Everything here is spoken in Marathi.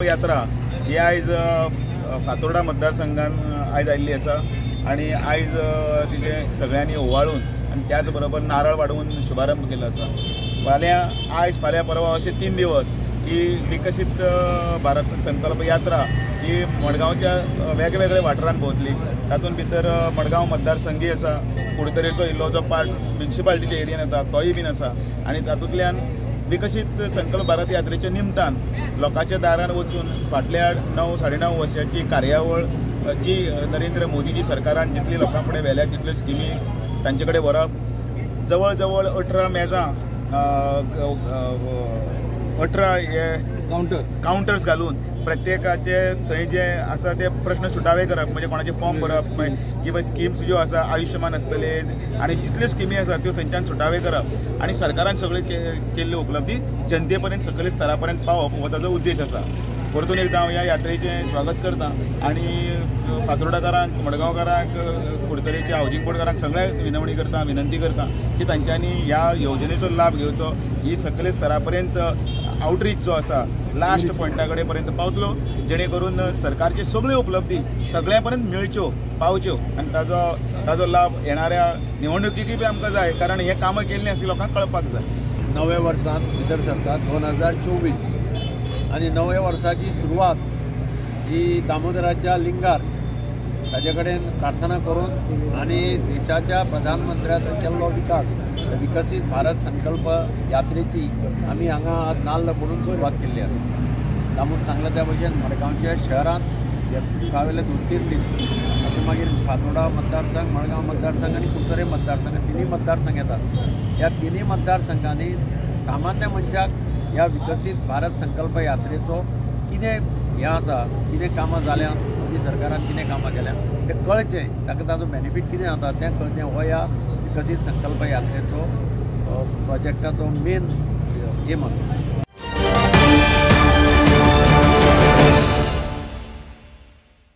यात्रा ही आयज फातोर्डा मतदारसंघान आयज आयिल्ली आसा आणि आयज तिचे सगळ्यांनी ओवाळून आणि त्याच बरोबर नारळ वाडवून शुभारंभ केलो आसा। फाल्यां परवा अशे 3 दिवस ही विकसित भारत संकल्प यात्रा ही मडगांवच्या वेगवेगळ्या वाठारांत भोंवतली। तातूंत भितर मडगांव मतदारसंघी आसा, कुडतरेचो इल्लो जो पार्ट म्युनिसिपालिटीच्या एरियेन येता तोय बीन आसा आणि तातूंतल्यान विकसित संकल्प भारत यात्रेच्या निमतान लोकांच्या दारान वचून फाटल्या 9-9.5 वर्षाची कार्यावळ जी नरेंद्र मोदीजी सरकारान जितली लोकां फुडें व्हेल्या तितल्यो स्किमी तांचे कडेन व्हरप। जवळ जवळ 18 मेजां 18 काउंटर्स घालून प्रत्येकाचे थंय जे आसा ते प्रश्न सुटावे करप, म्हणजे कोणाचे फॉर्म भरप किंवा स्किम्स ज्यो आसा आयुश्यमान आसतले आणि जितल्यो स्किमी आसा त्यो थंयच्यान सुटावे करप आणि सरकारान सगळे केल्ल्यो उपलब्धी जनते पर्यंत सकयल स्तरा पर्यंत पावप हो ताचो उद्देश आसा। परतून एकदां हांव ह्या यात्रेचें स्वागत करतां आणि फातोर्डाकारांक, मडगांवकारांक, कुडतरेच्या हावजींग बोर्डकारांक सगळ्यांक विनंती करतां की तांच्यांनी ह्या येवजणेचो लाभ घेवचो। ही सकयल स्तरा पर्यंत आउटरीच जो आसा लास्ट पॉयंटा कडेन पर्यंत पावतलो, जेणे करून सरकारचे सगळ्यो उपलब्धी सगळ्यां पर्यंत मेळच्यो, पावच्यो आणि ताजो लाभ येणाऱ्या निवडणुकीकय बी आमकां जाय, कारण हे कामां केल्लीं अशी लोकांक कळपाक जाय। नव्या वर्सांत भितर सरता 2024 आणि नव्या वर्साची सुरवात ही दामोदराच्या लिंगार ताजे कडेन प्रार्थना करून आणि देशाच्या प्रधानमंत्र्याचो केल्लो विकसित भारत संकल्प यात्रेची आमी हांगा आज नाल्ल पडून सुरवात केल्ली आसा। दामोद सांगला त्या भशेन मडगांवच्या शहरांत कावेले 2-3 दीस ताचे मागीर फातोर्डा मतदारसंघ, मडगांव मतदारसंघ आणि कुडतरे मतदारसंघ तिनूय मतदारसंघ येतात। ह्या तिनूय मतदारसंघांनी सामान्य मनशाक ह्या विकसित भारत संकल्प यात्रेचो कितें हें आसा, कितें कामां जाल्यात, मोदी सरकारान कितें कामां केल्या तें कळचें, ताका ताजो बेनिफीट कितें जाता तें कळचें हो ह्या विकसित संकल्प यात्रेचो प्रोजेक्टाचो मेन एम आसा।